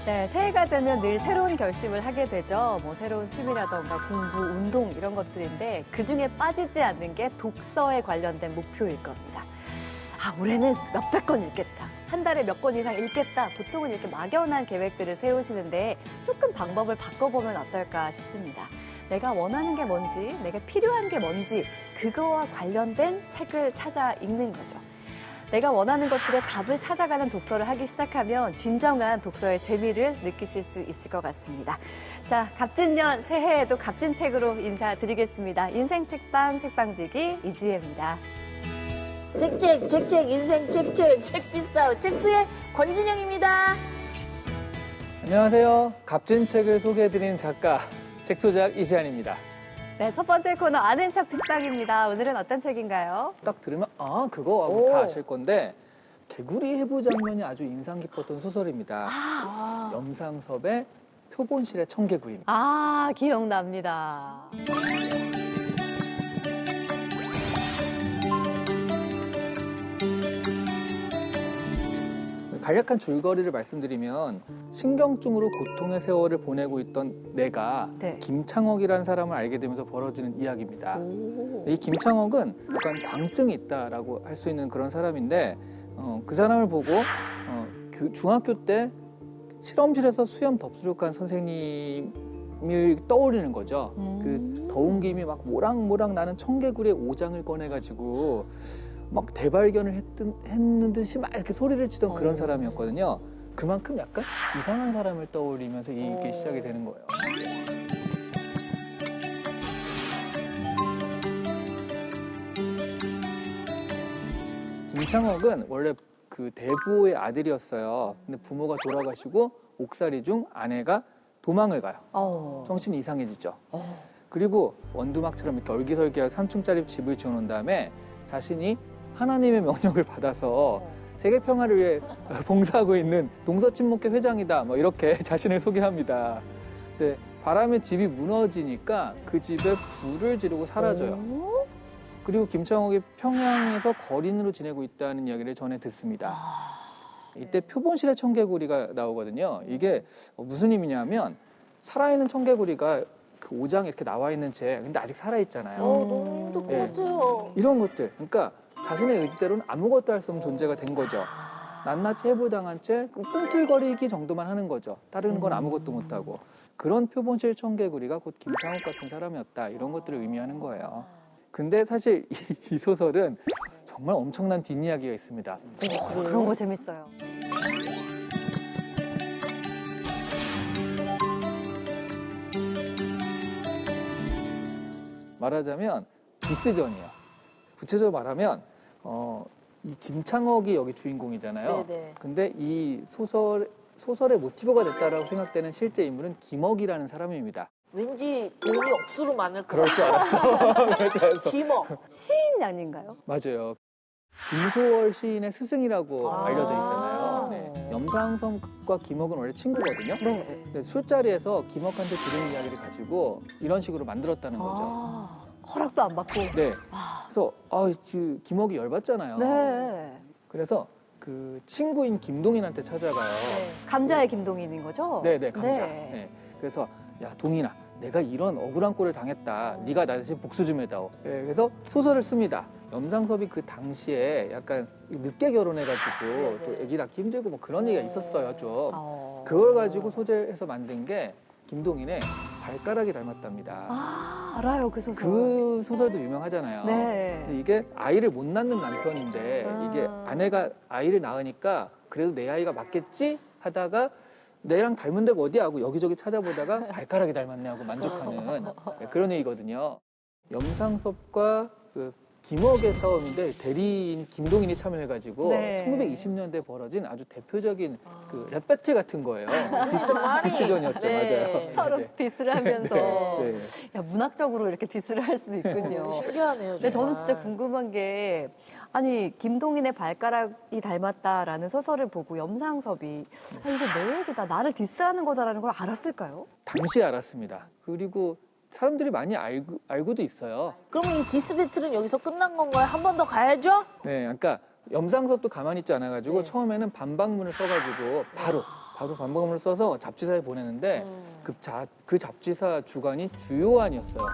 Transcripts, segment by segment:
네, 새해가 되면 늘 새로운 결심을 하게 되죠. 뭐 새로운 취미라던가 공부, 운동 이런 것들인데 그중에 빠지지 않는 게 독서에 관련된 목표일 겁니다. 아, 올해는 몇백 권 읽겠다. 한 달에 몇 권 이상 읽겠다. 보통은 이렇게 막연한 계획들을 세우시는데 조금 방법을 바꿔보면 어떨까 싶습니다. 내가 원하는 게 뭔지, 내가 필요한 게 뭔지 그거와 관련된 책을 찾아 읽는 거죠. 내가 원하는 것들의 답을 찾아가는 독서를 하기 시작하면 진정한 독서의 재미를 느끼실 수 있을 것 같습니다. 자, 갑진년 새해에도 값진 책으로 인사드리겠습니다. 인생책방 책방지기 이지혜입니다. 책책 인생 책책 책비싸 책수의 권진영입니다. 안녕하세요. 값진 책을 소개해드리는 작가 책소작 이지한입니다. 네, 첫 번째 코너 아는 척 책방입니다. 오늘은 어떤 책인가요? 딱 들으면 아 그거 하고 다 아실 건데 개구리 해부 장면이 아주 인상 깊었던 소설입니다. 염상섭의 표본실의 청개구리입니다. 아, 기억납니다. 간략한 줄거리를 말씀드리면 신경증으로 고통의 세월을 보내고 있던 내가 네. 김창옥이라는 사람을 알게 되면서 벌어지는 이야기입니다. 이 김창옥은 약간 광증이 있다라고 할 수 있는 그런 사람인데 그 사람을 보고 중학교 때 실험실에서 수염 덥수룩한 선생님을 떠올리는 거죠. 그 더운 김이 막 모락모락 나는 청개구리의 오장을 꺼내가지고 막 대발견을 했는 듯이 막 이렇게 소리를 치던 그런 사람이었거든요. 그만큼 약간 이상한 사람을 떠올리면서 이게 시작이 되는 거예요. 김창옥은 원래 그 대부의 아들이었어요. 근데 부모가 돌아가시고 옥살이 중 아내가 도망을 가요. 정신이 이상해지죠. 그리고 원두막처럼 이렇게 얼기설기한 3층짜리 집을 지어놓은 다음에 자신이 하나님의 명령을 받아서 세계 평화를 위해 봉사하고 있는 동서친목회 회장이다. 뭐 이렇게 자신을 소개합니다. 근데 바람에 집이 무너지니까 그 집에 불을 지르고 사라져요. 그리고 김창옥이 평양에서 거린으로 지내고 있다는 이야기를 전해 듣습니다. 이때 표본실의 청개구리가 나오거든요. 이게 무슨 의미냐면 살아있는 청개구리가 그 오장에 이렇게 나와 있는 채 근데 아직 살아있잖아요. 너무 힘들 것 같아요. 이런 것들. 그러니까 자신의 의지대로는 아무것도 할 수 없는 존재가 된 거죠. 낱낱이 해부당한 채 꿈틀거리기 정도만 하는 거죠. 다른 건 아무것도 못하고. 그런 표본실 청개구리가 곧 김창옥 같은 사람이었다. 이런 것들을 의미하는 거예요. 근데 사실 이 소설은 정말 엄청난 뒷이야기가 있습니다. 그런 거 재밌어요. 말하자면 디스전이에요. 구체적으로 말하면 이 김창옥이 여기 주인공이잖아요. 네네. 근데 이 소설의 모티브가 됐다라고 생각되는 실제 인물은 김옥이라는 사람입니다. 왠지 돈이 억수로 많을 것 그럴 줄 알았어. 그럴 줄 알았어. 김어. 시인 아닌가요? 맞아요. 김소월 시인의 스승이라고 아. 알려져 있잖아요. 네. 염상섭과 김옥은 원래 친구거든요. 네. 근데 술자리에서 김옥한테 들은 이야기를 가지고 이런 식으로 만들었다는 거죠. 허락도 안 받고. 네. 그래서 김옥이 열받잖아요. 네. 그래서 그 친구인 김동인한테 찾아가요. 감자의 김동인인 거죠? 네네, 감자. 네. 네. 그래서 야 동인아, 내가 이런 억울한 꼴을 당했다. 네가 나 대신 복수 좀 해다오. 네, 그래서 소설을 씁니다. 염상섭이 그 당시에 약간 늦게 결혼해가지고 또 아기 낳기 힘들고 뭐 그런 얘기가 있었어요, 좀. 그걸 가지고 소재해서 만든 게 김동인의 발가락이 닮았답니다. 아, 알아요, 그 소설. 그 소설도 유명하잖아요. 네. 근데 이게 아이를 못 낳는 남편인데 이게 아내가 아이를 낳으니까 그래도 내 아이가 맞겠지 하다가 내랑 닮은 데가 어디야 하고 여기저기 찾아보다가 발가락이 닮았네 하고 만족하는 그런 얘기거든요. 염상섭과 그 김옥의 싸움인데 대리인 김동인이 참여해가지고 네. 1920년대에 벌어진 아주 대표적인 그 랩 배틀 같은 거예요. 많이. 디스전이었죠. 네. 맞아요. 서로 네. 디스를 하면서 네. 야, 문학적으로 이렇게 디스를 할 수도 있군요. 신기하네요. 근데 저는 정말. 진짜 궁금한 게 아니 김동인의 발가락이 닮았다라는 소설을 보고 염상섭이 이거 내 얘기다 나를 디스하는 거다라는 걸 알았을까요? 당시에 알았습니다. 그리고 사람들이 많이 알고도 있어요. 그러면 이 디스 배틀은 여기서 끝난 건가요? 한 번 더 가야죠? 네, 그러니까 염상섭도 가만히 있지 않아가지고 네. 처음에는 반박문을 써가지고 바로 바로 반박문을 써서 잡지사에 보내는데 그 잡지사 주관이 주요한이었어요.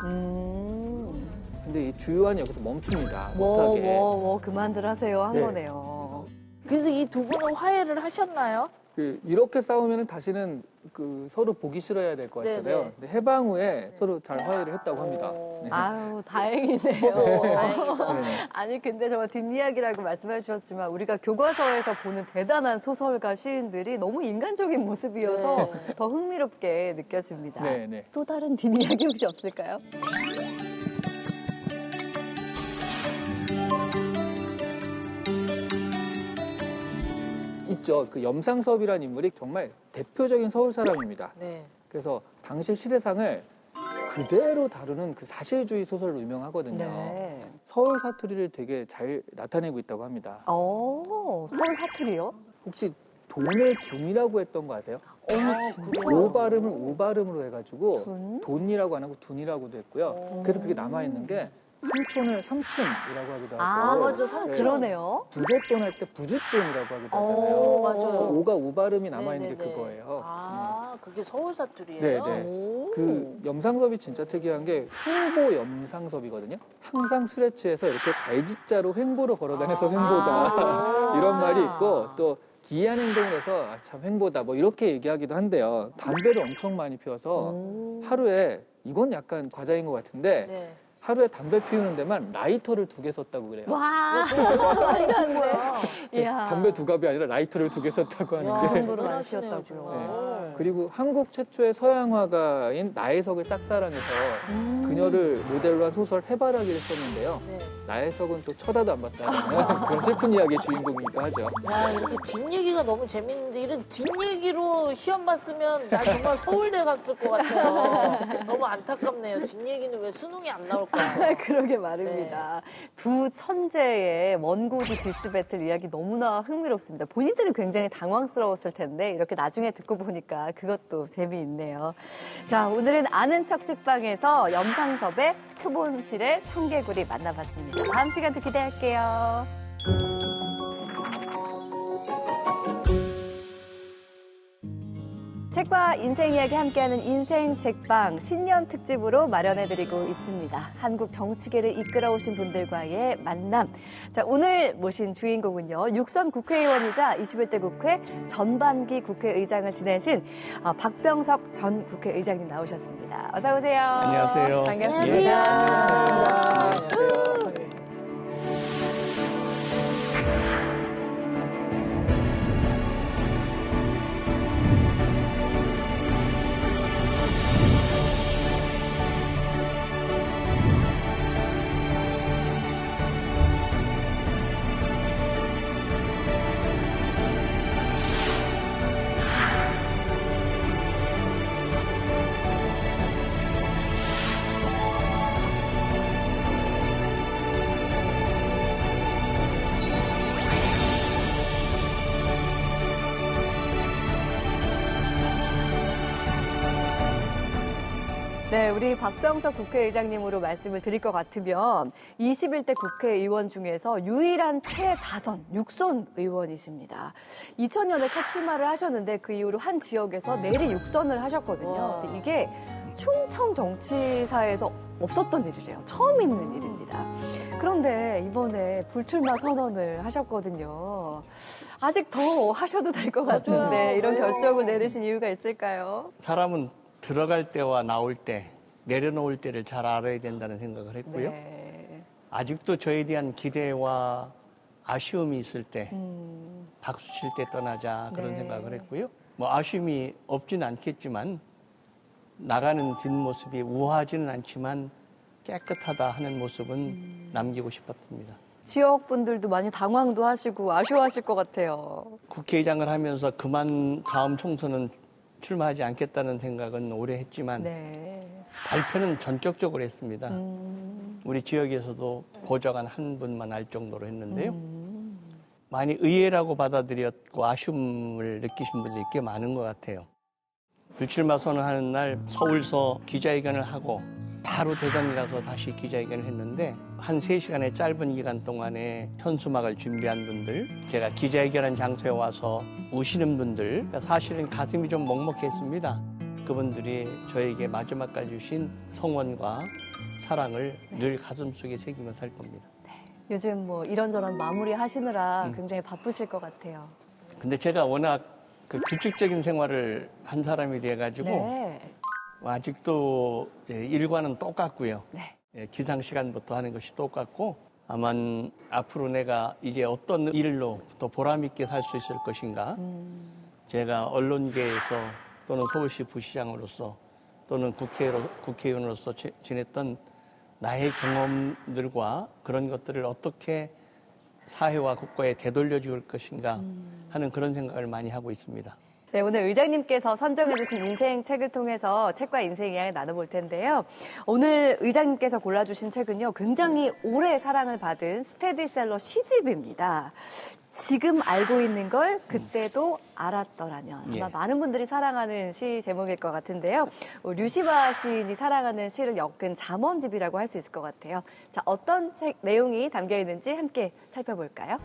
근데 이 주요한이 여기서 멈춥니다. 못하게. 그만들 하세요 한 네. 거네요. 그래서 이 두 분은 화해를 하셨나요? 이렇게 싸우면 다시는 서로 보기 싫어야 될 것 같아요. 네네. 근데 해방 후에 서로 잘 화해를 했다고 합니다. 네. 아유, 다행이네요. 다행이다. 네. 아니, 근데 정말 뒷이야기라고 말씀해 주셨지만 우리가 교과서에서 보는 대단한 소설가, 시인들이 너무 인간적인 모습이어서 네. 더 흥미롭게 느껴집니다. 네, 네. 또 다른 뒷이야기 혹시 없을까요? 있죠. 그 염상섭이라는 인물이 정말 대표적인 서울 사람입니다. 네. 그래서 당시 시대상을 그대로 다루는 그 사실주의 소설로 유명하거든요. 네. 서울 사투리를 되게 잘 나타내고 있다고 합니다. 서울 사투리요? 혹시 돈을 둔이라고 했던 거 아세요? 오 발음을 우 발음으로 해가지고 둔? 돈이라고 안 하고 둔이라고도 했고요. 그래서 그게 남아있는 게 삼촌을 삼촌이라고 하기도 하고 아, 맞아. 삼촌. 그러네요. 부족돈 할 때 부주돈이라고 하기도 오, 하잖아요. 맞아요. 오가 우 발음이 남아있는 게 네네네. 그거예요. 아, 그게 서울 사투리예요? 네, 네. 그 염상섭이 진짜 특이한 게 횡보 염상섭이거든요. 항상 술에 취해서 이렇게 발짓자로 횡보를 걸어다녀서 횡보다 이런 말이 있고 또 기이한 행동을 해서 참 횡보다 뭐 이렇게 얘기하기도 한데요. 담배를 엄청 많이 피워서 하루에 이건 약간 과장인 것 같은데 네. 하루에 담배 피우는 데만 라이터를 2개 썼다고 그래요. 와, 말도 안 돼. 이야. 담배 2갑이 아니라 라이터를 2개 썼다고 하는 야, 게. 정도로 많이 대단하시네요, 피웠다고요. 정말. 그리고 한국 최초의 서양 화가인 나혜석을 짝사랑해서 그녀를 모델로 한 소설 해바라기를 썼는데요. 네. 나혜석은 또 쳐다도 안 봤다는 그런 슬픈 이야기의 주인공이기도 하죠. 야, 이렇게 뒷얘기가 너무 재밌는데 이런 뒷얘기로 시험 봤으면 나 정말 서울대 갔을 것 같아요. 너무 안타깝네요. 뒷얘기는 왜 수능이 안 나올까요? 그러게 말입니다. 두 천재의 원고지 디스 배틀 이야기 너무나 흥미롭습니다. 본인들은 굉장히 당황스러웠을 텐데 이렇게 나중에 듣고 보니까 그것도 재미있네요. 자, 오늘은 아는 척 책방에서 염상섭의 표본실의 청개구리 만나봤습니다. 다음 시간도 기대할게요. 책과 인생 이야기 함께하는 인생 책방 신년 특집으로 마련해드리고 있습니다. 한국 정치계를 이끌어오신 분들과의 만남. 자, 오늘 모신 주인공은요. 육선 국회의원이자 21대 국회 전반기 국회의장을 지내신 박병석 전 국회의장님 나오셨습니다. 어서 오세요. 안녕하세요. 반갑습니다. 예, 안녕하세요. 네, 우리 박병석 국회의장님으로 말씀을 드릴 것 같으면 21대 국회의원 중에서 유일한 최다선 육선 의원이십니다. 2000년에 첫 출마를 하셨는데 그 이후로 한 지역에서 내리 육선을 하셨거든요. 근데 이게 충청 정치사에서 없었던 일이래요. 처음 있는 일입니다. 그런데 이번에 불출마 선언을 하셨거든요. 아직 더 하셔도 될 것 같은데 이런 결정을 내리신 이유가 있을까요? 사람은 들어갈 때와 나올 때, 내려놓을 때를 잘 알아야 된다는 생각을 했고요. 네. 아직도 저에 대한 기대와 아쉬움이 있을 때, 박수 칠 때 떠나자 그런 네. 생각을 했고요. 뭐 아쉬움이 없지는 않겠지만 나가는 뒷모습이 우아하지는 않지만 깨끗하다 하는 모습은 남기고 싶었습니다. 지역 분들도 많이 당황도 하시고 아쉬워하실 것 같아요. 국회의장을 하면서 그만 다음 총선은 출마하지 않겠다는 생각은 오래 했지만 네. 발표는 전격적으로 했습니다. 우리 지역에서도 보좌관 한 분만 알 정도로 했는데요. 많이 의외라고 받아들였고 아쉬움을 느끼신 분들이 꽤 많은 것 같아요. 불출마 선언하는 날 서울서 기자회견을 하고 바로 대전에 가서 다시 기자회견을 했는데 한 3시간의 짧은 기간 동안에 현수막을 준비한 분들, 제가 기자회견한 장소에 와서 우시는 분들, 사실은 가슴이 좀 먹먹했습니다. 그분들이 저에게 마지막까지 주신 성원과 사랑을 늘 가슴속에 새기며 살 겁니다. 요즘 뭐 이런저런 마무리 하시느라 굉장히 바쁘실 것 같아요. 근데 제가 워낙 그 규칙적인 생활을 한 사람이 돼가지고 네. 아직도 일과는 똑같고요. 네. 기상 시간부터 하는 것이 똑같고 아마 앞으로 내가 이제 어떤 일로 더 보람 있게 살 수 있을 것인가. 제가 언론계에서 또는 서울시 부시장으로서 또는 국회의원으로서 지냈던 나의 경험들과 그런 것들을 어떻게 사회와 국가에 되돌려 줄 것인가 하는 그런 생각을 많이 하고 있습니다. 네, 오늘 의장님께서 선정해주신 인생 책을 통해서 책과 인생 이야기 나눠볼 텐데요. 오늘 의장님께서 골라주신 책은요, 굉장히 오래 사랑을 받은 스테디셀러 시집입니다. 지금 알고 있는 걸 그때도 알았더라면. 아마 많은 분들이 사랑하는 시 제목일 것 같은데요. 류시바 시인이 사랑하는 시를 엮은 잠언집이라고 할 수 있을 것 같아요. 자, 어떤 책 내용이 담겨 있는지 함께 살펴볼까요?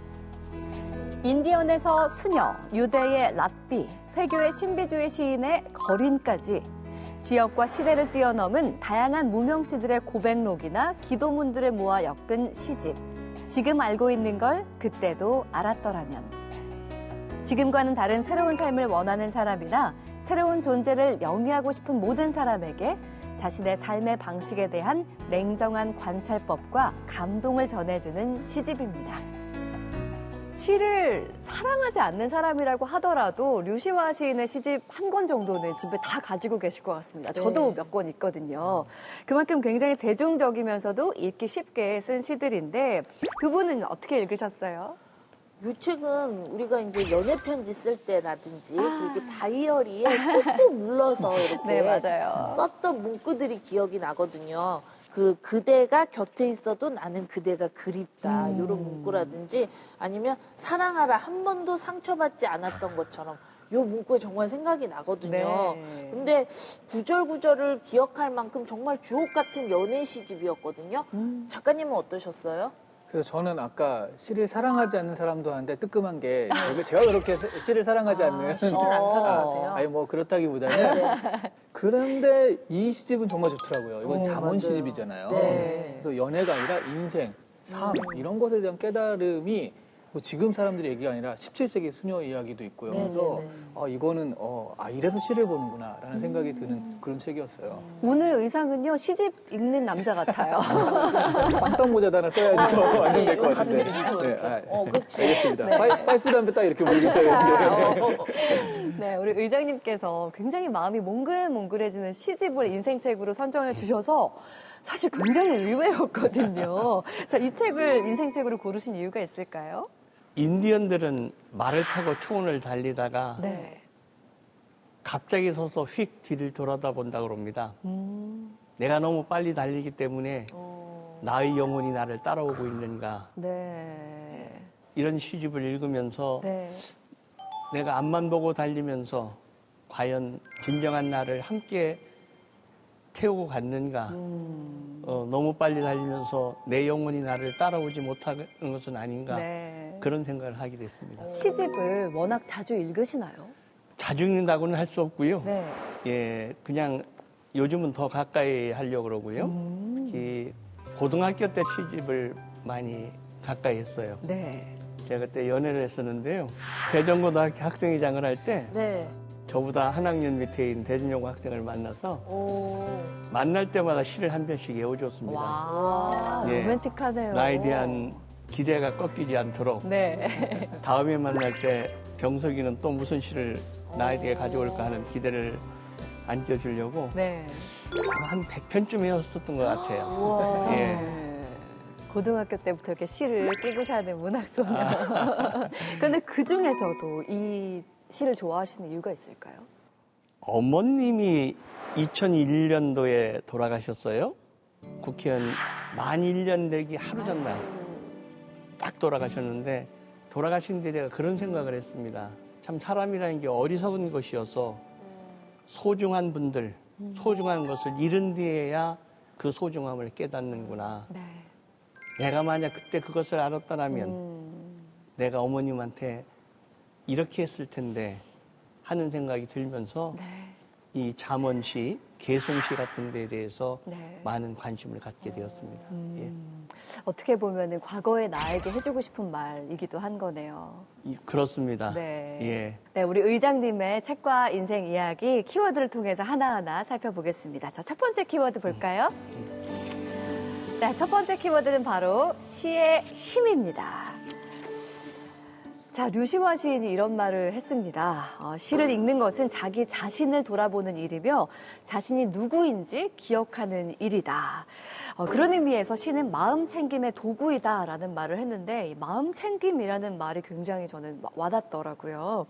인디언에서 수녀, 유대의 랍비, 회교의 신비주의 시인의 거린까지 지역과 시대를 뛰어넘은 다양한 무명시들의 고백록이나 기도문들을 모아 엮은 시집. 지금 알고 있는 걸 그때도 알았더라면. 지금과는 다른 새로운 삶을 원하는 사람이나 새로운 존재를 영위하고 싶은 모든 사람에게 자신의 삶의 방식에 대한 냉정한 관찰법과 감동을 전해주는 시집입니다. 시를 사랑하지 않는 사람이라고 하더라도 류시바 시인의 시집 한 권 정도는 집에 다 가지고 계실 것 같습니다. 저도 몇 권 있거든요. 그만큼 굉장히 대중적이면서도 읽기 쉽게 쓴 시들인데 두 분은 어떻게 읽으셨어요? 이 책은 우리가 이제 연애 편지 쓸 때라든지 그렇게 다이어리에 꾹꾹 눌러서 이렇게 네, 맞아요. 썼던 문구들이 기억이 나거든요. 그대가 곁에 있어도 나는 그대가 그립다. 이런 문구라든지 아니면 사랑하라 한 번도 상처받지 않았던 것처럼 요 문구에 정말 생각이 나거든요. 네. 근데 구절구절을 기억할 만큼 정말 주옥 같은 연애 시집이었거든요. 작가님은 어떠셨어요? 그래서 저는 아까 시를 사랑하지 않는 사람도 하는데 뜨끔한 게 제가 그렇게 시를 사랑하지 않는 시를 안 사랑하세요? 아니 뭐 그렇다기보다는 그런데 이 시집은 정말 좋더라고요. 이건 잠언 맞아요. 시집이잖아요. 네. 그래서 연애가 아니라 인생, 삶 이런 것에 대한 깨달음이 뭐 지금 사람들의 얘기가 아니라 17세기 수녀 이야기도 있고요. 네, 그래서 네, 네. 이거는 이래서 시를 보는구나라는 생각이 드는 그런 책이었어요. 오늘 의상은요, 시집 읽는 남자 같아요. 빵떡 모자도 하나 써야지 더 완성될 네, 것 같은데. 가슴이 이렇게. 그렇지. 알겠습니다. 파이프 담배 딱 이렇게 물리셔야 되는데. 네, 우리 의장님께서 굉장히 마음이 몽글몽글해지는 시집을 인생책으로 선정해 주셔서 사실 굉장히 의외였거든요. 자, 이 책을 인생책으로 고르신 이유가 있을까요? 인디언들은 말을 타고 초원을 달리다가 네. 갑자기 서서 휙 뒤를 돌아다 본다고 그럽니다. 내가 너무 빨리 달리기 때문에 나의 영혼이 나를 따라오고 있는가. 네. 이런 시집을 읽으면서 네. 내가 앞만 보고 달리면서 과연 진정한 나를 함께 태우고 갔는가. 너무 빨리 달리면서 내 영혼이 나를 따라오지 못하는 것은 아닌가. 네. 그런 생각을 하게 됐습니다. 시집을 워낙 자주 읽으시나요? 자주 읽는다고는 할 수 없고요. 네. 예, 그냥 요즘은 더 가까이 하려고 그러고요. 특히 고등학교 때 시집을 많이 가까이 했어요. 네. 제가 그때 연애를 했었는데요. 대전고등학교 학생회장을 할 때 네. 저보다 한 학년 밑에 있는 대전여고 학생을 만나서 만날 때마다 시를 한 편씩 외워줬습니다. 와, 예. 로맨틱하네요. 나에 대한 기대가 꺾이지 않도록 네. 다음에 만날 때 병석이는 또 무슨 시를 나에게 가져올까 하는 기대를 안겨주려고 네. 아마 한 100편쯤 외웠었던 것 같아요. 우와. 예. 네. 고등학교 때부터 이렇게 시를 끼고 사는 문학소녀. 그런데 그 중에서도 이 시를 좋아하시는 이유가 있을까요? 어머님이 2001년도에 돌아가셨어요. 국회의원 만 1년 되기 하루 전날 딱 돌아가셨는데 돌아가신 뒤에 내가 그런 생각을 했습니다. 참 사람이라는 게 어리석은 것이어서 소중한 분들, 소중한 것을 잃은 뒤에야 그 소중함을 깨닫는구나. 네. 내가 만약 그때 그것을 알았더라면 내가 어머님한테 이렇게 했을 텐데 하는 생각이 들면서 네. 이 잠언시, 개송시 같은 데에 대해서 네. 많은 관심을 갖게 되었습니다. 예. 어떻게 보면 과거의 나에게 해주고 싶은 말이기도 한 거네요. 그렇습니다. 네. 예. 네, 우리 의장님의 책과 인생 이야기 키워드를 통해서 하나하나 살펴보겠습니다. 자, 첫 번째 키워드 볼까요? 네, 첫 번째 키워드는 바로 시의 힘입니다. 자, 류시원 시인이 이런 말을 했습니다. 시를 읽는 것은 자기 자신을 돌아보는 일이며 자신이 누구인지 기억하는 일이다. 그런 의미에서 시는 마음 챙김의 도구이다라는 말을 했는데 이 마음 챙김이라는 말이 굉장히 저는 와닿더라고요.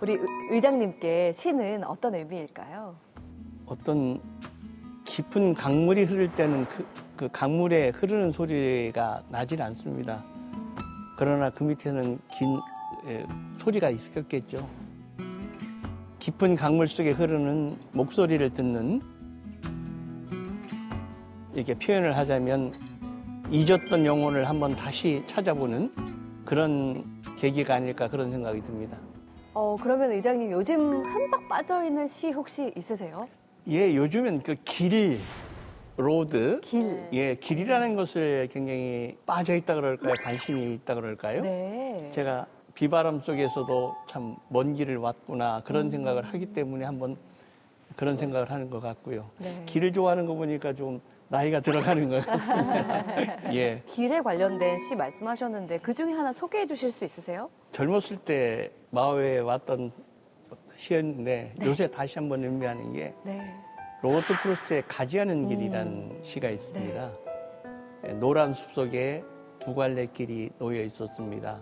우리 의장님께 시는 어떤 의미일까요? 어떤 깊은 강물이 흐를 때는 그 강물에 흐르는 소리가 나질 않습니다. 그러나 그 밑에는 긴 소리가 있었겠죠. 깊은 강물 속에 흐르는 목소리를 듣는, 이렇게 표현을 하자면 잊었던 영혼을 한번 다시 찾아보는 그런 계기가 아닐까 그런 생각이 듭니다. 그러면 의장님 요즘 흠뻑 빠져있는 시 혹시 있으세요? 예, 요즘엔 그 길, 로드, 길. 예, 길이라는 것을 굉장히 빠져있다 그럴까요? 관심이 있다 그럴까요? 네. 제가 비바람 속에서도 참 먼 길을 왔구나 그런 생각을 하기 때문에 한번 그런 생각을 하는 것 같고요. 네. 길을 좋아하는 거 보니까 좀 나이가 들어가는 것 같습니다. 예. 길에 관련된 시 말씀하셨는데 그 중에 하나 소개해 주실 수 있으세요? 젊었을 때 마을에 왔던 시였는데 요새 다시 한번 의미하는 게 네. 로버트 프로스트의 가지 않은 길이라는 시가 있습니다. 노란 숲속에 두 갈래 길이 놓여 있었습니다.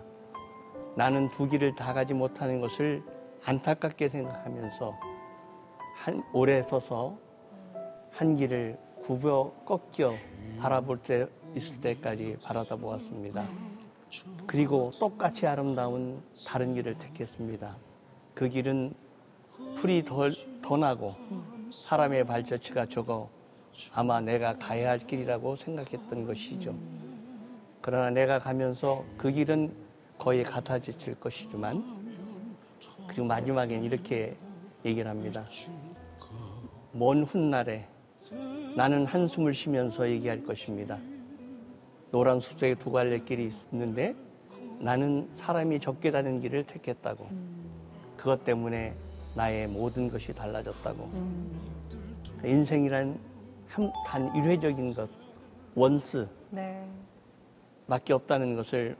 나는 두 길을 다 가지 못하는 것을 안타깝게 생각하면서 오래 서서 한 길을 굽어 꺾여 바라볼 때 있을 때까지 바라다 보았습니다. 그리고 똑같이 아름다운 다른 길을 택했습니다. 그 길은 풀이 더 나고 사람의 발자취가 적어 아마 내가 가야 할 길이라고 생각했던 것이죠. 그러나 내가 가면서 그 길은 거의 같아질 것이지만 그리고 마지막엔 이렇게 얘기를 합니다. 먼 훗날에 나는 한숨을 쉬면서 얘기할 것입니다. 노란 숲속에 두 갈래 길이 있는데 나는 사람이 적게 다니는 길을 택했다고. 그것 때문에 나의 모든 것이 달라졌다고. 인생이란 단 일회적인 것, 원스 네. 밖에 없다는 것을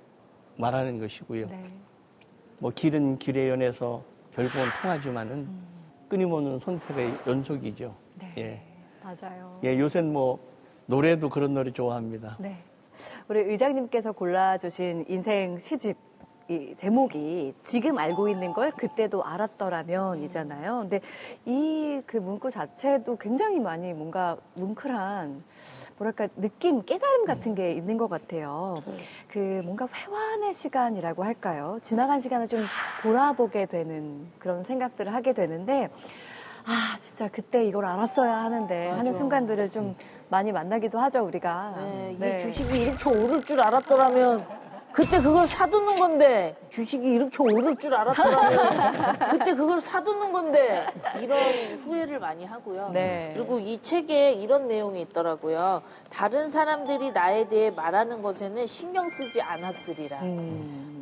말하는 것이고요. 네. 뭐 길은 길에 연해서 결국은 통하지만은 끊임없는 선택의 연속이죠. 네. 예. 맞아요. 예, 요새는 뭐 노래도 그런 노래 좋아합니다. 네. 우리 의장님께서 골라주신 인생 시집 이 제목이 지금 알고 있는 걸 그때도 알았더라면이잖아요. 근데 이 그 문구 자체도 굉장히 많이 뭔가 뭉클한 뭐랄까 느낌, 깨달음 같은 게 있는 것 같아요. 그 뭔가 회환의 시간이라고 할까요? 지나간 시간을 좀 돌아보게 되는 그런 생각들을 하게 되는데 아 진짜 그때 이걸 알았어야 하는데 하는 순간들을 좀 많이 만나기도 하죠 우리가. 이 주식이 이렇게 오를 줄 알았더라면 그때 그걸 사두는 건데 주식이 이렇게 오를 줄 알았더라면 그때 그걸 사두는 건데 이런 후회를 많이 하고요. 네. 그리고 이 책에 이런 내용이 있더라고요. 다른 사람들이 나에 대해 말하는 것에는 신경 쓰지 않았으리라.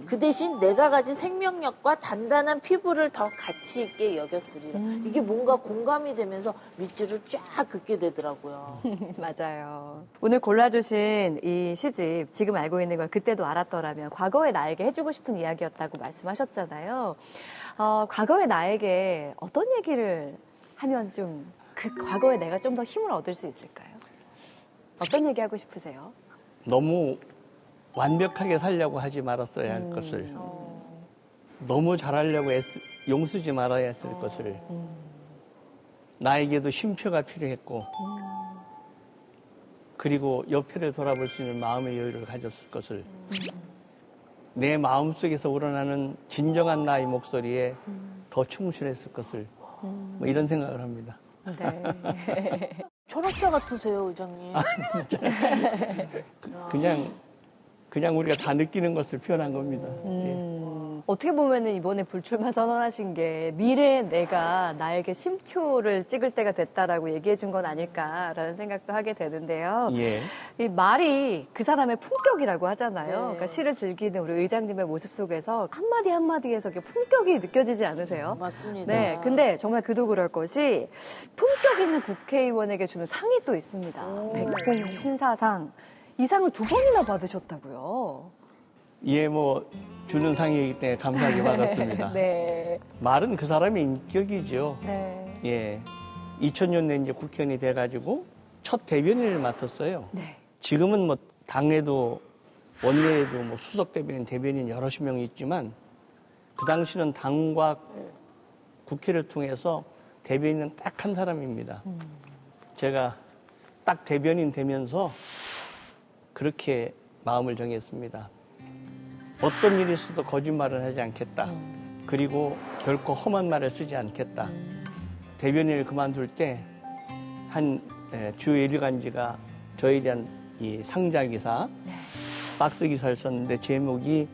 그 대신 내가 가진 생명력과 단단한 피부를 더 가치 있게 여겼으리라. 이게 뭔가 공감이 되면서 밑줄을 쫙 긋게 되더라고요. 맞아요. 오늘 골라주신 이 시집 지금 알고 있는 걸 그때도 알았더라면 과거의 나에게 해주고 싶은 이야기였다고 말씀하셨잖아요. 과거의 나에게 어떤 얘기를 하면 좀 그 과거의 내가 좀 더 힘을 얻을 수 있을까요? 어떤 얘기 하고 싶으세요? 너무 완벽하게 살려고 하지 말았어야 할 것을, 너무 잘하려고 용쓰지 말아야 했을 것을, 나에게도 쉼표가 필요했고, 그리고 옆에를 돌아볼 수 있는 마음의 여유를 가졌을 것을, 내 마음속에서 우러나는 진정한 나의 목소리에 더 충실했을 것을, 뭐 이런 생각을 합니다. 네. 철학자 같으세요, 의장님. 그냥 우리가 다 느끼는 것을 표현한 겁니다. 어떻게 보면은 이번에 불출마 선언하신 게 미래의 내가 나에게 심표를 찍을 때가 됐다라고 얘기해 준 건 아닐까라는 생각도 하게 되는데요. 예. 이 말이 그 사람의 품격이라고 하잖아요. 네. 그러니까 시를 즐기는 우리 의장님의 모습 속에서 한마디 한마디에서 이렇게 품격이 느껴지지 않으세요? 맞습니다. 네, 근데 정말 그도 그럴 것이 품격 있는 국회의원에게 주는 상이 또 있습니다. 백봉 신사상. 이 상을 2번이나 받으셨다고요. 예, 뭐 주는 상이기 때문에 감사하게 받았습니다. 네. 말은 그 사람의 인격이죠. 네. 예. 2000년에 이제 국회의원이 돼가지고 첫 대변인을 맡았어요. 네. 지금은 뭐 당에도 원내에도 뭐 수석 대변인 여럿이 명이 있지만 그 당시는 당과 국회를 통해서 대변인은 딱 한 사람입니다. 제가 딱 대변인 되면서 그렇게 마음을 정했습니다. 어떤 일이 있어도 거짓말을 하지 않겠다. 그리고 결코 험한 말을 쓰지 않겠다. 대변인을 그만둘 때 한 주요 일간지가 저에 대한 이 상자 기사, 박스 기사를 썼는데 제목이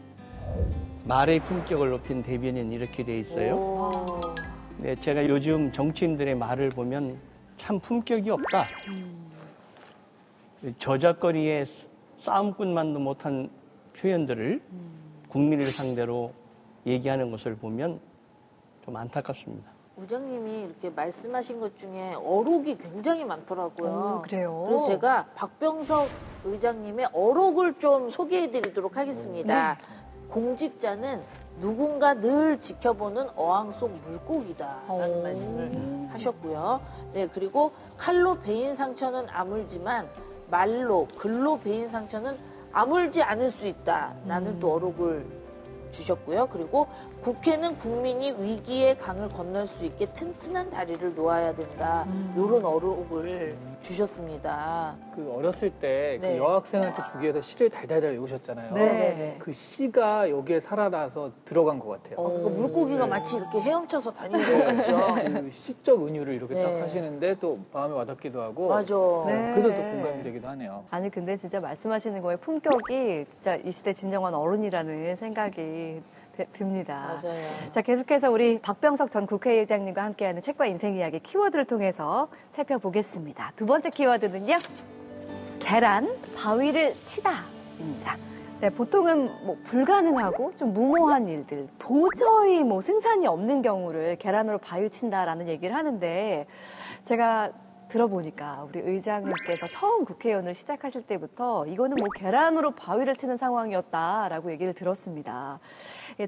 말의 품격을 높인 대변인 이렇게 돼 있어요. 오. 네, 제가 요즘 정치인들의 말을 보면 참 품격이 없다. 저작거리에 싸움꾼만도 못한 표현들을 국민을 상대로 얘기하는 것을 보면 좀 안타깝습니다. 의장님이 이렇게 말씀하신 것 중에 어록이 굉장히 많더라고요. 그래요? 그래서 제가 박병석 의장님의 어록을 좀 소개해드리도록 하겠습니다. 공직자는 누군가 늘 지켜보는 어항 속 물고기다라는 말씀을 하셨고요. 네, 그리고 칼로 베인 상처는 아물지만 말로, 글로 베인 상처는 아물지 않을 수 있다라는 또 어록을 주셨고요. 그리고 국회는 국민이 위기의 강을 건널 수 있게 튼튼한 다리를 놓아야 된다. 이런 어록을 주셨습니다. 그 어렸을 때 그 네. 여학생한테 주기 위해서 시를 달달달 외우셨잖아요. 네. 그 시가 여기에 살아나서 들어간 것 같아요. 그러니까 물고기가 마치 이렇게 헤엄쳐서 다니는 것 같죠. 그 시적 은유를 이렇게 네. 딱 하시는데 또 마음에 와닿기도 하고 맞아. 네. 그래서 또 공감이 되기도 하네요. 아니 근데 진짜 말씀하시는 거에 품격이 진짜 이 시대 진정한 어른이라는 생각이 듭니다. 맞아요. 자, 계속해서 우리 박병석 전 국회의장님과 함께하는 책과 인생 이야기 키워드를 통해서 살펴보겠습니다. 두 번째 키워드는요. 계란, 바위를 치다입니다. 네, 보통은 뭐 불가능하고 좀 무모한 일들, 도저히 뭐 승산이 없는 경우를 계란으로 바위 친다라는 얘기를 하는데 제가 들어보니까 우리 의장님께서 처음 국회의원을 시작하실 때부터 이거는 뭐 계란으로 바위를 치는 상황이었다라고 얘기를 들었습니다.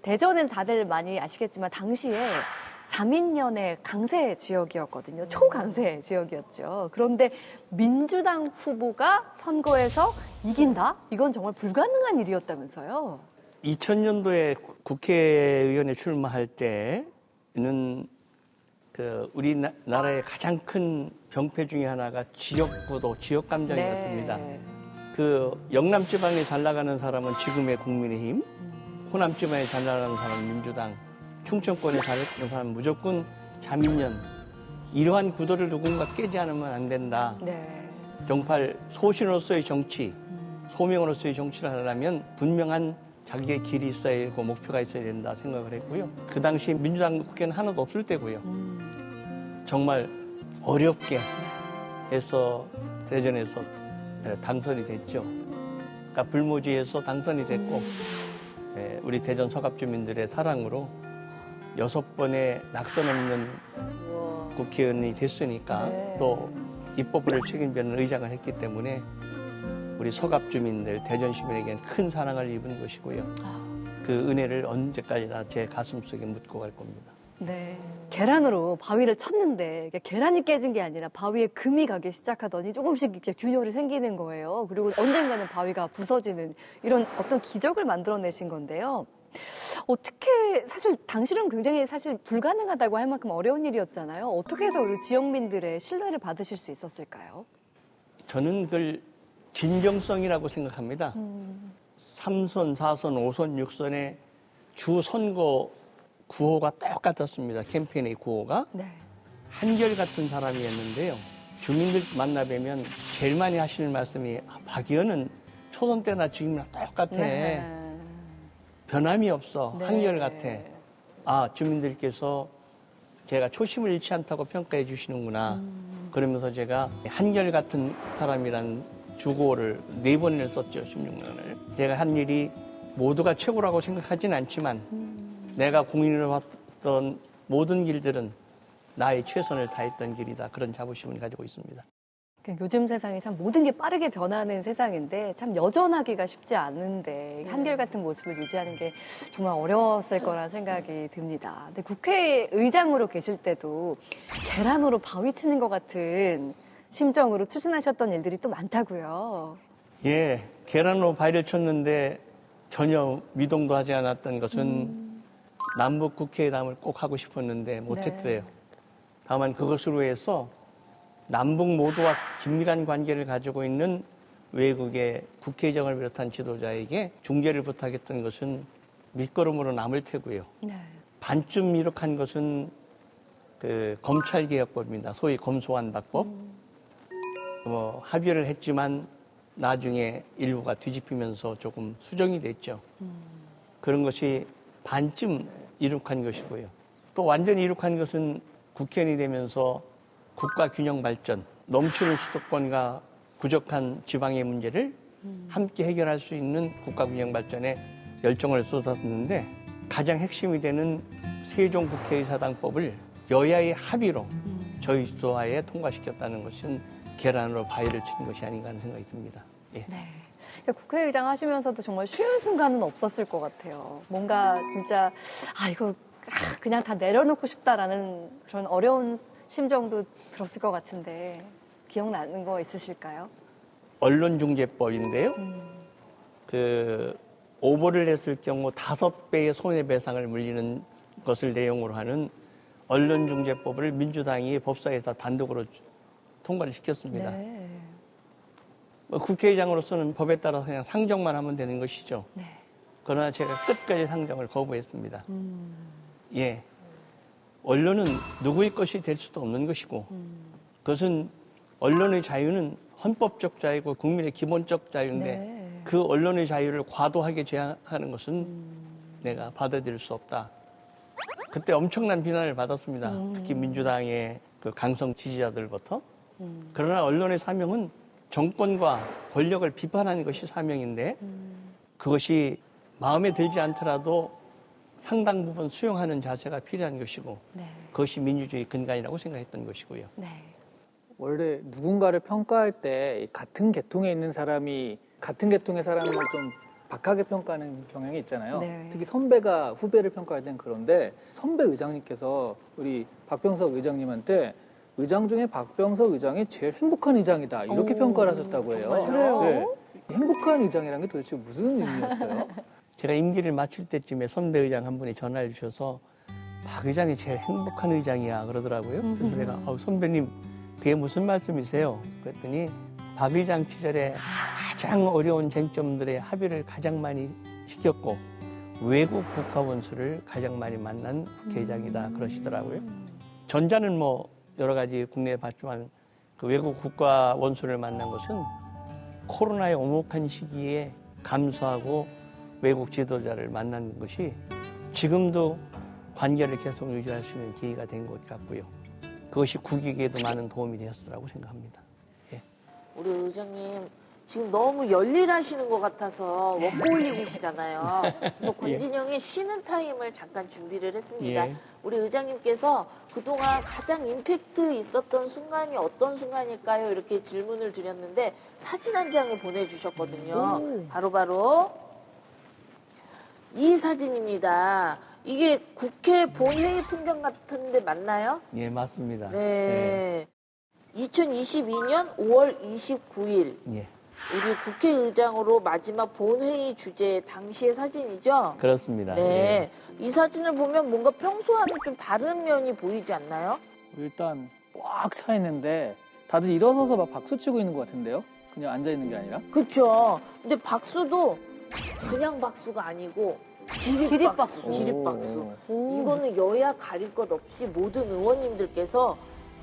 대전은 다들 많이 아시겠지만 당시에 자민련의 강세 지역이었거든요. 초강세 지역이었죠. 그런데 민주당 후보가 선거에서 이긴다? 이건 정말 불가능한 일이었다면서요. 2000년도에 국회의원에 출마할 때는 우리나라의 가장 큰 병폐 중에 하나가 지역구도, 지역 감정이었습니다. 네. 그 영남 지방에 잘 나가는 사람은 지금의 국민의힘, 호남 지방에 잘 나가는 사람은 민주당, 충청권에 잘 나가는 사람은 무조건 자민련. 이러한 구도를 누군가 깨지 않으면 안 된다. 네. 정말 소신으로서의 정치, 소명으로서의 정치를 하려면 분명한 자기의 길이 있어야 되고 목표가 있어야 된다 생각을 했고요. 그 당시 민주당 국회는 하나도 없을 때고요. 정말 어렵게 해서 대전에서 당선이 됐죠. 그러니까 불모지에서 당선이 됐고 우리 대전 서갑 주민들의 사랑으로 6번의 낙선 없는 국회의원이 됐으니까 네. 또 입법부를 책임지는 의장을 했기 때문에 우리 서갑 주민들, 대전 시민에게는 큰 사랑을 입은 것이고요. 그 은혜를 언제까지나 제 가슴속에 묻고 갈 겁니다. 네. 계란으로 바위를 쳤는데 계란이 깨진 게 아니라 바위에 금이 가기 시작하더니 조금씩 이렇게 균열이 생기는 거예요. 그리고 언젠가는 바위가 부서지는 이런 어떤 기적을 만들어내신 건데요. 어떻게 사실 당시로는 굉장히 사실 불가능하다고 할 만큼 어려운 일이었잖아요. 어떻게 해서 우리 지역민들의 신뢰를 받으실 수 있었을까요? 저는 그걸 진정성이라고 생각합니다. 3선, 4선, 5선, 6선의 주 선거 구호가 똑같았습니다. 캠페인의 구호가. 네. 한결같은 사람이었는데요. 주민들 만나 뵈면 제일 많이 하시는 말씀이 박 의원은 초선 때나 지금이나 똑같아. 네. 변함이 없어. 네. 한결같아. 주민들께서 제가 초심을 잃지 않다고 평가해 주시는구나. 그러면서 제가 한결같은 사람이라는 주고를 4번을 썼죠. 16년을. 제가 한 일이 모두가 최고라고 생각하진 않지만 내가 공인으로 봤던 모든 길들은 나의 최선을 다했던 길이다. 그런 자부심을 가지고 있습니다. 요즘 세상이 참 모든 게 빠르게 변하는 세상인데 참 여전하기가 쉽지 않은데 한결같은 모습을 유지하는 게 정말 어려웠을 거란 생각이 듭니다. 근데 국회의장으로 계실 때도 계란으로 바위 치는 것 같은 심정으로 추진하셨던 일들이 또 많다고요. 예, 계란으로 바위를 쳤는데 전혀 미동도 하지 않았던 것은 남북 국회의담을 꼭 하고 싶었는데 못했대요. 네. 다만 그것으로 해서 남북 모두와 긴밀한 관계를 가지고 있는 외국의 국회의장을 비롯한 지도자에게 중재를 부탁했던 것은 밑거름으로 남을 테고요. 네. 반쯤 이룩한 것은 그 검찰개혁법입니다. 소위 검소환박법. 합의를 했지만 나중에 일부가 뒤집히면서 조금 수정이 됐죠. 그런 것이 반쯤 이룩한 것이고요. 또 완전히 이룩한 것은 국회의원이 되면서 국가 균형 발전, 넘치는 수도권과 부족한 지방의 문제를 함께 해결할 수 있는 국가 균형 발전에 열정을 쏟았는데 가장 핵심이 되는 세종국회의사당법을 여야의 합의로 저희 주도하에 통과시켰다는 것은 계란으로 바위를 친 것이 아닌가 하는 생각이 듭니다. 예. 네. 국회의장 하시면서도 정말 쉬운 순간은 없었을 것 같아요. 뭔가 진짜 이거 그냥 다 내려놓고 싶다라는 그런 어려운 심정도 들었을 것 같은데 기억나는 거 있으실까요? 언론중재법인데요. 그 오보를 했을 경우 5배의 손해배상을 물리는 것을 내용으로 하는 언론중재법을 민주당이 법사위에서 단독으로 통과를 시켰습니다. 네. 국회의장으로서는 법에 따라서 그냥 상정만 하면 되는 것이죠. 네. 그러나 제가 끝까지 상정을 거부했습니다. 예. 언론은 누구의 것이 될 수도 없는 것이고 그것은 언론의 자유는 헌법적 자유고 국민의 기본적 자유인데 네. 그 언론의 자유를 과도하게 제한하는 것은 내가 받아들일 수 없다. 그때 엄청난 비난을 받았습니다. 특히 민주당의 그 강성 지지자들부터. 그러나 언론의 사명은 정권과 권력을 비판하는 것이 사명인데 그것이 마음에 들지 않더라도 상당 부분 수용하는 자세가 필요한 것이고 네. 그것이 민주주의 근간이라고 생각했던 것이고요. 네. 원래 누군가를 평가할 때 같은 계통에 있는 사람이 같은 계통의 사람을 좀 박하게 평가하는 경향이 있잖아요. 네. 특히 선배가 후배를 평가할 땐 그런데 선배 의장님께서 우리 박병석 의장님한테 의장 중에 박병석 의장이 제일 행복한 의장이다 이렇게 평가를 하셨다고 해요. 정말요? 그래요? 네. 행복한 의장이라는 게 도대체 무슨 의미였어요? 제가 임기를 마칠 때쯤에 선배 의장 한 분이 전화를 주셔서 박 의장이 제일 행복한 의장이야 그러더라고요. 그래서 제가 선배님 그게 무슨 말씀이세요? 그랬더니 박 의장 시절에 가장 어려운 쟁점들의 합의를 가장 많이 시켰고 외국 국가 원수를 가장 많이 만난 국회의장이다 그러시더라고요. 전자는 뭐 여러 가지 국내에 봤지만 그 외국 국가 원수를 만난 것은 코로나의 오목한 시기에 감수하고 외국 지도자를 만나는 것이 지금도 관계를 계속 유지할 수 있는 기회가 된 것 같고요. 그것이 국익에도 많은 도움이 되었으라고 생각합니다. 예. 우리 의장님 지금 너무 열일하시는 것 같아서 워커홀릭이시잖아요. 그래서 권진영이 쉬는 타임을 잠깐 준비를 했습니다. 예. 우리 의장님께서 그동안 가장 임팩트 있었던 순간이 어떤 순간일까요? 이렇게 질문을 드렸는데 사진 한 장을 보내주셨거든요. 바로바로 이 사진입니다. 이게 국회 본회의 풍경 같은데 맞나요? 예, 맞습니다. 네. 2022년 5월 29일 예. 우리 국회의장으로 마지막 본회의 주제 당시의 사진이죠? 그렇습니다. 네. 이 사진을 보면 뭔가 평소와는 좀 다른 면이 보이지 않나요? 일단 꽉 차 있는데 다들 일어서서 막 박수 치고 있는 것 같은데요? 그냥 앉아 있는 게 아니라? 그렇죠. 근데 박수도 그냥 박수가 아니고 기립박수. 오. 기립박수. 이거는 여야 가릴 것 없이 모든 의원님들께서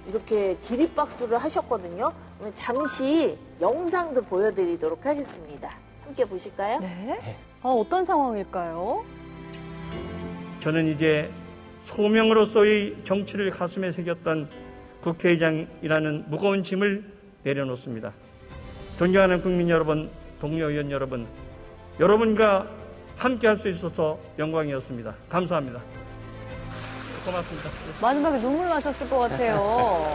이렇게 기립박수를 하셨거든요. 그러면 잠시 영상도 보여드리도록 하겠습니다. 함께 보실까요? 네. 어떤 상황일까요? 저는 이제 소명으로서의 정치를 가슴에 새겼던 국회의장이라는 무거운 짐을 내려놓습니다. 존경하는 국민 여러분, 동료 의원 여러분, 여러분과 함께 할 수 있어서 영광이었습니다. 감사합니다. 고맙습니다. 마지막에 눈물 나셨을 것 같아요.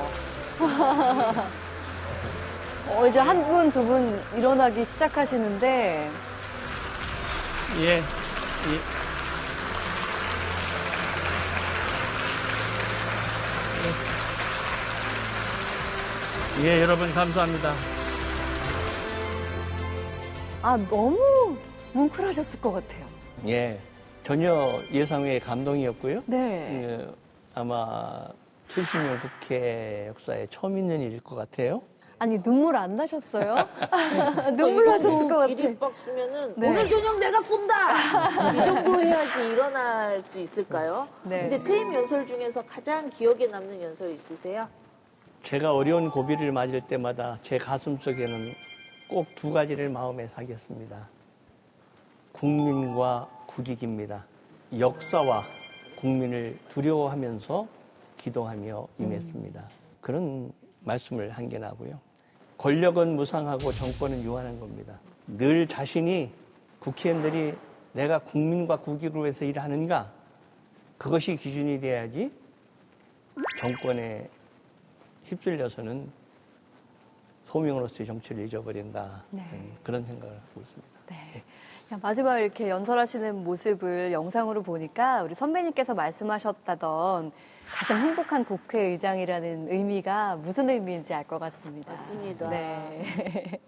이제 한 분, 두 분 일어나기 시작하시는데. 예. 예, 여러분 감사합니다. 너무 뭉클하셨을 것 같아요. 예, 전혀 예상 외의 감동이었고요. 네. 아마 70년 국회 역사에 처음 있는 일일 것 같아요. 아니, 눈물 안 나셨어요? 눈물 나셨을 것 같아요. 기립박수면은 네. 오늘 저녁 내가 쏜다! 이 정도 해야지 일어날 수 있을까요? 네. 근데 퇴임 연설 중에서 가장 기억에 남는 연설 있으세요? 제가 어려운 고비를 맞을 때마다 제 가슴 속에는 꼭 두 가지를 마음에 새겼습니다. 국민과 국익입니다. 역사와 국민을 두려워하면서 기도하며 임했습니다. 그런 말씀을 한겨나고요. 권력은 무상하고 정권은 유한한 겁니다. 늘 자신이 국회의원들이 내가 국민과 국익을 위해서 일하는가, 그것이 기준이 돼야지 정권에 휩쓸려서는 소명으로서의 정치를 잊어버린다. 네. 그런 생각을 하고 있습니다. 네. 마지막에 이렇게 연설하시는 모습을 영상으로 보니까 우리 선배님께서 말씀하셨다던 가장 행복한 국회의장이라는 의미가 무슨 의미인지 알 것 같습니다. 맞습니다. 네.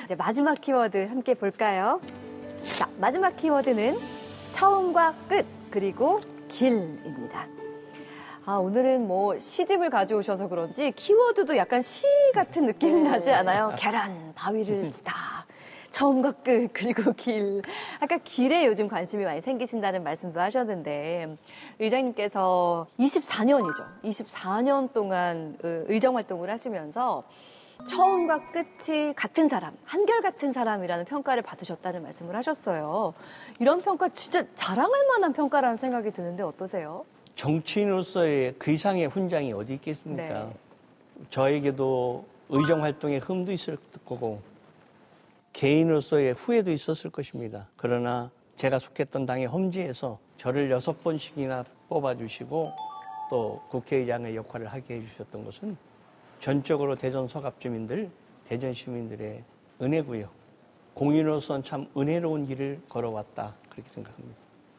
이제 마지막 키워드 함께 볼까요? 자, 마지막 키워드는 처음과 끝, 그리고 길입니다. 오늘은 뭐 시집을 가져오셔서 그런지 키워드도 약간 시 같은 느낌이 나지 않아요? 계란, 바위를 치다. 처음과 끝, 그리고 길. 아까 길에 요즘 관심이 많이 생기신다는 말씀도 하셨는데, 의장님께서 24년이죠. 24년 동안 의정 활동을 하시면서 처음과 끝이 같은 사람, 한결같은 사람이라는 평가를 받으셨다는 말씀을 하셨어요. 이런 평가 진짜 자랑할 만한 평가라는 생각이 드는데 어떠세요? 정치인으로서의 그 이상의 훈장이 어디 있겠습니까? 네. 저에게도 의정 활동의 흠도 있을 거고 개인으로서의 후회도 있었을 것입니다. 그러나 제가 속했던 당의 험지에서 저를 6번씩이나 뽑아주시고 또 국회의장의 역할을 하게 해주셨던 것은 전적으로 대전 서갑 주민들, 대전 시민들의 은혜고요. 공인으로서는 참 은혜로운 길을 걸어왔다, 그렇게 생각합니다.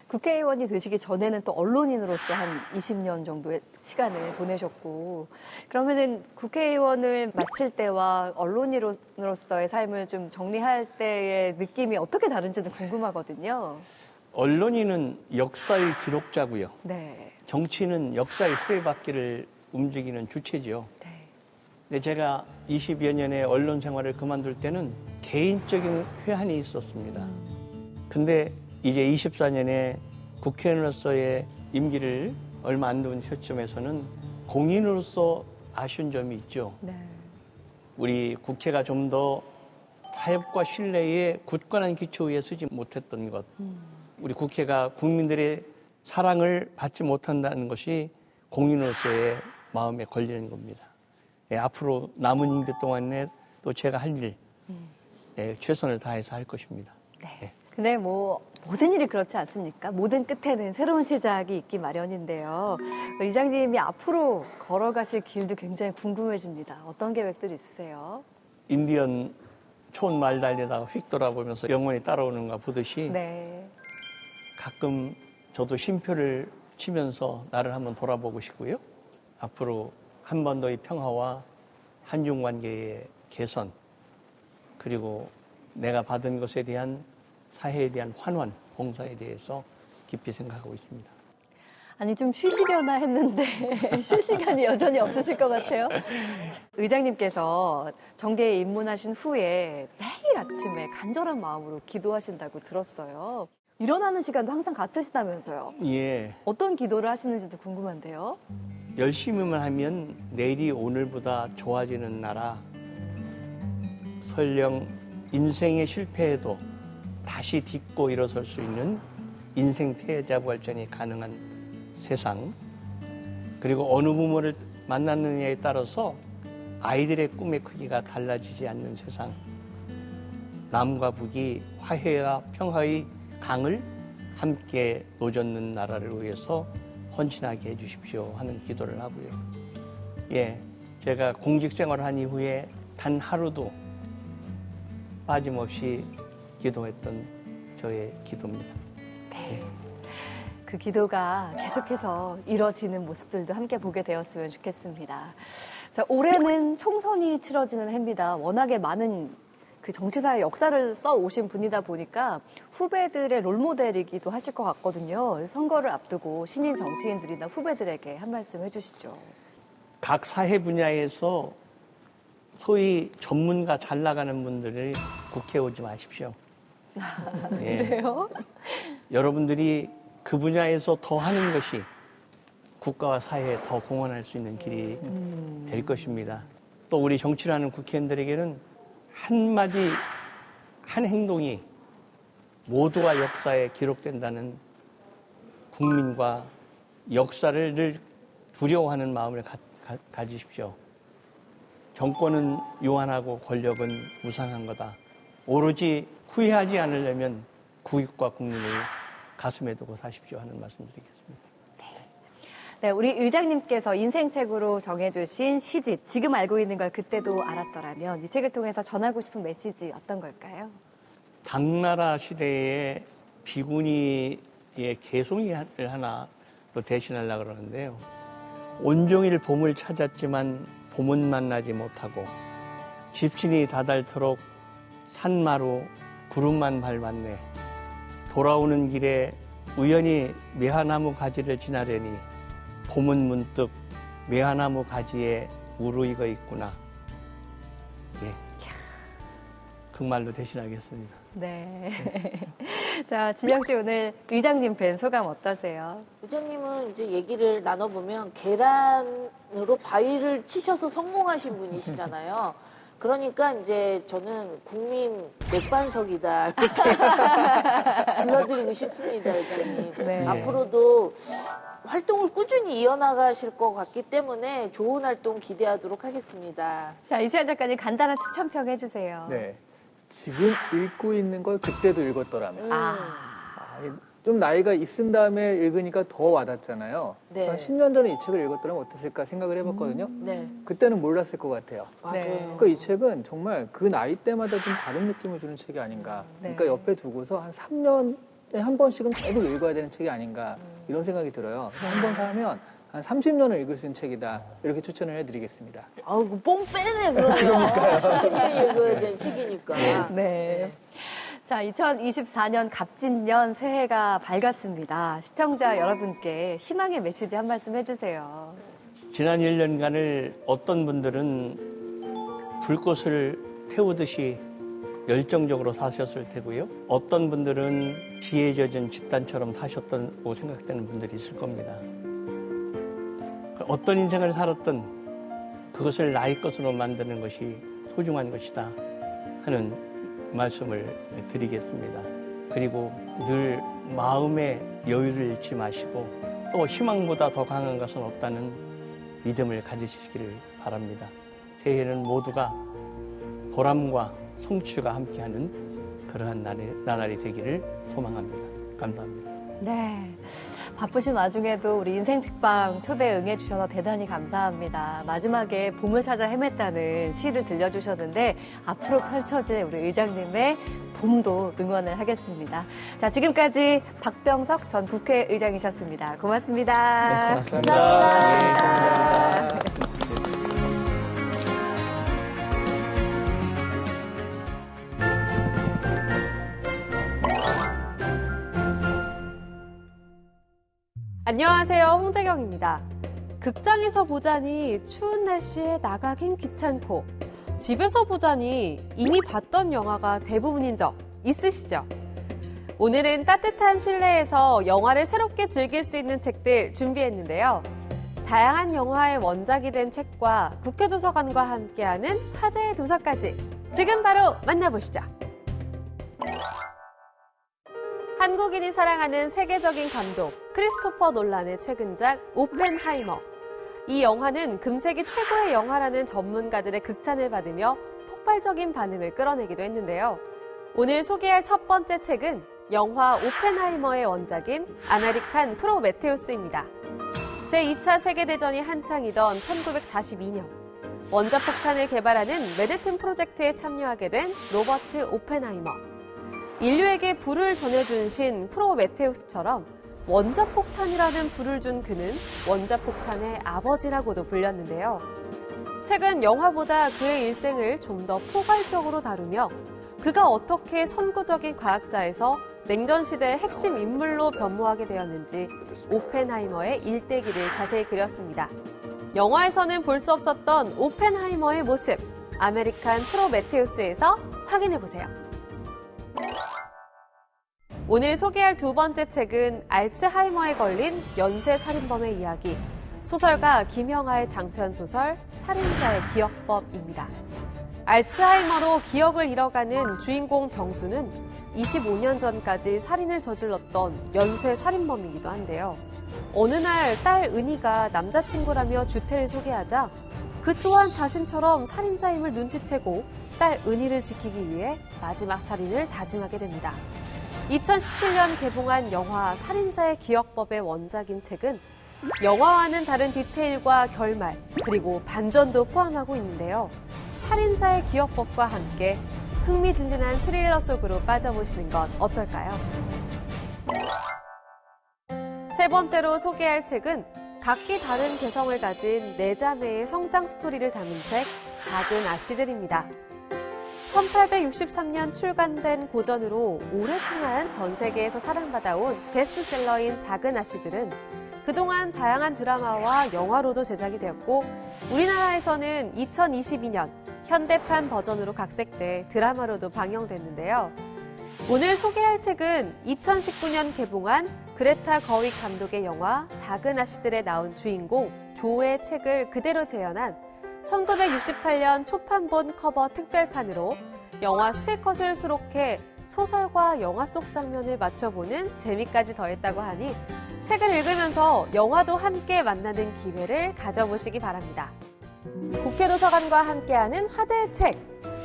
국회의원이 되시기 전에는 또 언론인으로서 한 20년 정도의 시간을 보내셨고, 그러면은 국회의원을 마칠 때와 언론인으로서의 삶을 좀 정리할 때의 느낌이 어떻게 다른지도 궁금하거든요. 언론인은 역사의 기록자고요. 네. 정치인은 역사의 수레바퀴를 움직이는 주체죠. 네. 근데 제가 20여 년의 언론 생활을 그만둘 때는 개인적인 회한이 있었습니다. 근데 이제 24년에 국회의원으로서의 임기를 얼마 안 둔 시점에서는 공인으로서 아쉬운 점이 있죠. 네. 우리 국회가 좀 더 타협과 신뢰에 굳건한 기초 위에 서지 못했던 것. 우리 국회가 국민들의 사랑을 받지 못한다는 것이 공인으로서의 마음에 걸리는 겁니다. 예, 앞으로 남은 임기 동안에 또 제가 할 일, 최선을 다해서 할 것입니다. 네. 예. 근데 뭐 모든 일이 그렇지 않습니까? 모든 끝에는 새로운 시작이 있기 마련인데요. 의장님이 앞으로 걸어가실 길도 굉장히 궁금해집니다. 어떤 계획들 있으세요? 인디언 촌 말 달리다가 휙 돌아보면서 영원히 따라오는가 보듯이 네. 가끔 저도 쉼표를 치면서 나를 한번 돌아보고 싶고요. 앞으로 한반도의 평화와 한중 관계의 개선, 그리고 내가 받은 것에 대한 사회에 대한 환원, 봉사에 대해서 깊이 생각하고 있습니다. 아니 좀 쉬시려나 했는데 쉴 시간이 여전히 없으실 것 같아요. 의장님께서 정계에 입문하신 후에 매일 아침에 간절한 마음으로 기도하신다고 들었어요. 일어나는 시간도 항상 같으시다면서요. 예. 어떤 기도를 하시는지도 궁금한데요. 열심히만 하면 내일이 오늘보다 좋아지는 나라. 설령 인생에 실패해도 다시 딛고 일어설 수 있는 인생 패자부활전이 가능한 세상. 그리고 어느 부모를 만났느냐에 따라서 아이들의 꿈의 크기가 달라지지 않는 세상. 남과 북이 화해와 평화의 강을 함께 노젓는 나라를 위해서 헌신하게 해주십시오 하는 기도를 하고요. 예, 제가 공직 생활을 한 이후에 단 하루도 빠짐없이 기도했던 저의 기도입니다. 네. 그 기도가 계속해서 이뤄지는 모습들도 함께 보게 되었으면 좋겠습니다. 자, 올해는 총선이 치러지는 해입니다. 워낙에 많은 그 정치사의 역사를 써오신 분이다 보니까 후배들의 롤모델이기도 하실 것 같거든요. 선거를 앞두고 신인 정치인들이나 후배들에게 한 말씀 해주시죠. 각 사회 분야에서 소위 전문가 잘 나가는 분들이 국회에 오지 마십시오. 예. 그래요? 여러분들이 그 분야에서 더 하는 것이 국가와 사회에 더 공헌할 수 있는 길이 될 것입니다. 또 우리 정치를 하는 국회의원들에게는 한마디, 한 행동이 모두가 역사에 기록된다는 국민과 역사를 늘 두려워하는 마음을 가지십시오. 정권은 요한하고 권력은 무상한 거다. 오로지 후회하지 않으려면 국익과 국민을 가슴에 두고 사십시오 하는 말씀 드리겠습니다. 네, 우리 의장님께서 인생책으로 정해주신 시집, 지금 알고 있는 걸 그때도 알았더라면, 이 책을 통해서 전하고 싶은 메시지 어떤 걸까요? 당나라 시대에 비구니의 개송이를 하나로 대신하려고 그러는데요. 온종일 봄을 찾았지만 봄은 만나지 못하고 집신이 다닳도록 산마루 구름만 밟았네. 돌아오는 길에 우연히 매화나무 가지를 지나려니 봄은 문득 매화나무 가지에 우루이가 있구나. 예. 그 말로 대신하겠습니다. 네. 자, 진영 씨 오늘 의장님 뵌 소감 어떠세요? 의장님은 이제 얘기를 나눠보면 계란으로 바위를 치셔서 성공하신 분이시잖아요. 그러니까 이제 저는 국민 맥반석이다 이렇게 불러드리고 싶습니다, 의장님. 네. 앞으로도 활동을 꾸준히 이어나가실 것 같기 때문에 좋은 활동 기대하도록 하겠습니다. 자, 이시안 작가님 간단한 추천평 해주세요. 네. 지금 읽고 있는 걸 그때도 읽었더라면. 좀 나이가 있은 다음에 읽으니까 더 와닿잖아요. 네. 한 10년 전에 이 책을 읽었더라면 어땠을까 생각을 해봤거든요. 네, 그때는 몰랐을 것 같아요. 맞아요. 네. 그러니까 이 책은 정말 그 나이 때마다 좀 다른 느낌을 주는 책이 아닌가. 네. 그러니까 옆에 두고서 한 3년에 한 번씩은 계속 읽어야 되는 책이 아닌가 이런 생각이 들어요. 한 번 사면 한 30년을 읽을 수 있는 책이다. 이렇게 추천을 해드리겠습니다. 아우, 뽕 빼네, 그러면. 30년 읽어야 되는 책이니까. 네. 자, 2024년 갑진년 새해가 밝았습니다. 시청자 여러분께 희망의 메시지 한 말씀 해주세요. 지난 1년간을 어떤 분들은 불꽃을 태우듯이 열정적으로 사셨을 테고요. 어떤 분들은 비에 젖은 집단처럼 사셨다고 생각되는 분들이 있을 겁니다. 어떤 인생을 살았든 그것을 나의 것으로 만드는 것이 소중한 것이다 하는 말씀을 드리겠습니다. 그리고 늘 마음의 여유를 잃지 마시고 또 희망보다 더 강한 것은 없다는 믿음을 가지시기를 바랍니다. 새해에는 모두가 보람과 성취가 함께하는 그러한 나날이 되기를 소망합니다. 감사합니다. 네. 바쁘신 와중에도 우리 인생책방 초대에 응해주셔서 대단히 감사합니다. 마지막에 봄을 찾아 헤맸다는 시를 들려주셨는데 앞으로 펼쳐질 우리 의장님의 봄도 응원을 하겠습니다. 자, 지금까지 박병석 전 국회의장이셨습니다. 고맙습니다. 네, 고맙습니다. 감사합니다. 네, 감사합니다. 안녕하세요, 홍재경입니다. 극장에서 보자니 추운 날씨에 나가긴 귀찮고 집에서 보자니 이미 봤던 영화가 대부분인 적 있으시죠? 오늘은 따뜻한 실내에서 영화를 새롭게 즐길 수 있는 책들 준비했는데요. 다양한 영화의 원작이 된 책과 국회도서관과 함께하는 화제의 도서까지 지금 바로 만나보시죠. 한국인이 사랑하는 세계적인 감독 크리스토퍼 놀란의 최근작 오펜하이머. 이 영화는 금세기 최고의 영화라는 전문가들의 극찬을 받으며 폭발적인 반응을 끌어내기도 했는데요. 오늘 소개할 첫 번째 책은 영화 오펜하이머의 원작인 아메리칸 프로메테우스입니다. 제2차 세계대전이 한창이던 1942년 원자폭탄을 개발하는 맨해튼 프로젝트에 참여하게 된 로버트 오펜하이머. 인류에게 불을 전해준 신 프로메테우스처럼 원자폭탄이라는 불을 준 그는 원자폭탄의 아버지라고도 불렸는데요. 책은 영화보다 그의 일생을 좀 더 포괄적으로 다루며 그가 어떻게 선구적인 과학자에서 냉전시대의 핵심 인물로 변모하게 되었는지 오펜하이머의 일대기를 자세히 그렸습니다. 영화에서는 볼 수 없었던 오펜하이머의 모습, 아메리칸 프로메테우스에서 확인해보세요. 오늘 소개할 두 번째 책은 알츠하이머에 걸린 연쇄살인범의 이야기, 소설가 김영하의 장편소설 살인자의 기억법입니다. 알츠하이머로 기억을 잃어가는 주인공 병수는 25년 전까지 살인을 저질렀던 연쇄살인범이기도 한데요. 어느 날 딸 은희가 남자친구라며 주태를 소개하자 그 또한 자신처럼 살인자임을 눈치채고 딸 은희를 지키기 위해 마지막 살인을 다짐하게 됩니다. 2017년 개봉한 영화 살인자의 기억법의 원작인 책은 영화와는 다른 디테일과 결말, 그리고 반전도 포함하고 있는데요. 살인자의 기억법과 함께 흥미진진한 스릴러 속으로 빠져보시는 건 어떨까요? 세 번째로 소개할 책은 각기 다른 개성을 가진 네 자매의 성장 스토리를 담은 책, 작은 아씨들입니다. 1863년 출간된 고전으로 오랫동안 전 세계에서 사랑받아온 베스트셀러인 작은 아씨들은 그동안 다양한 드라마와 영화로도 제작이 되었고 우리나라에서는 2022년 현대판 버전으로 각색돼 드라마로도 방영됐는데요. 오늘 소개할 책은 2019년 개봉한 그레타 거윅 감독의 영화 작은 아씨들에 나온 주인공 조의 책을 그대로 재현한 1968년 초판본 커버 특별판으로 영화 스틸컷을 수록해 소설과 영화 속 장면을 맞춰보는 재미까지 더했다고 하니 책을 읽으면서 영화도 함께 만나는 기회를 가져보시기 바랍니다. 국회도서관과 함께하는 화제의 책.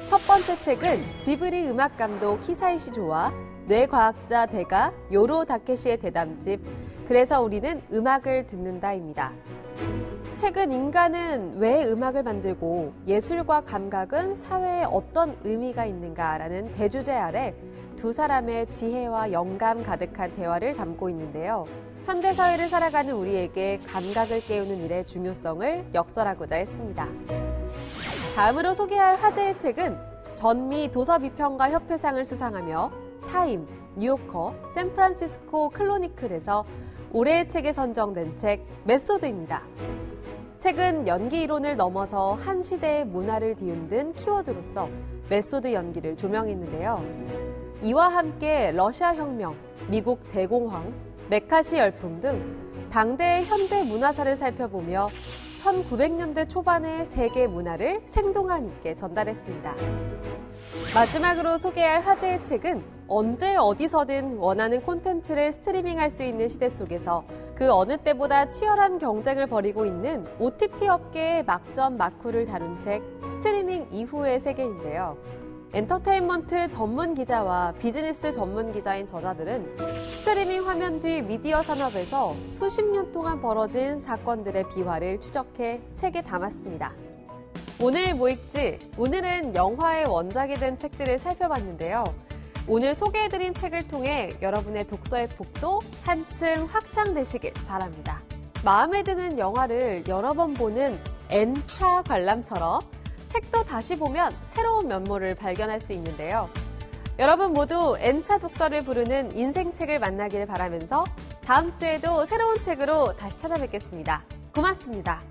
첫 번째 책은 지브리 음악감독 히사이시 조와 뇌과학자 대가 요로 다케시의 대담집 그래서 우리는 음악을 듣는다입니다. 책은 인간은 왜 음악을 만들고 예술과 감각은 사회에 어떤 의미가 있는가라는 대주제 아래 두 사람의 지혜와 영감 가득한 대화를 담고 있는데요. 현대사회를 살아가는 우리에게 감각을 깨우는 일의 중요성을 역설하고자 했습니다. 다음으로 소개할 화제의 책은 전미 도서비평가 협회상을 수상하며 타임, 뉴요커, 샌프란시스코 클로니클에서 올해의 책에 선정된 책 메소드입니다. 책은 연기 이론을 넘어서 한 시대의 문화를 뒤흔든 키워드로서 메소드 연기를 조명했는데요. 이와 함께 러시아 혁명, 미국 대공황, 메카시 열풍 등 당대의 현대 문화사를 살펴보며 1900년대 초반의 세계 문화를 생동감 있게 전달했습니다. 마지막으로 소개할 화제의 책은 언제 어디서든 원하는 콘텐츠를 스트리밍할 수 있는 시대 속에서 그 어느 때보다 치열한 경쟁을 벌이고 있는 OTT 업계의 막전 막후를 다룬 책 스트리밍 이후의 세계인데요. 엔터테인먼트 전문 기자와 비즈니스 전문 기자인 저자들은 스트리밍 화면 뒤 미디어 산업에서 수십 년 동안 벌어진 사건들의 비화를 추적해 책에 담았습니다. 오늘 뭐 읽지? 오늘은 영화의 원작이 된 책들을 살펴봤는데요. 오늘 소개해드린 책을 통해 여러분의 독서의 폭도 한층 확장되시길 바랍니다. 마음에 드는 영화를 여러 번 보는 N차 관람처럼 책도 다시 보면 새로운 면모를 발견할 수 있는데요. 여러분 모두 N차 독서를 부르는 인생책을 만나기를 바라면서 다음 주에도 새로운 책으로 다시 찾아뵙겠습니다. 고맙습니다.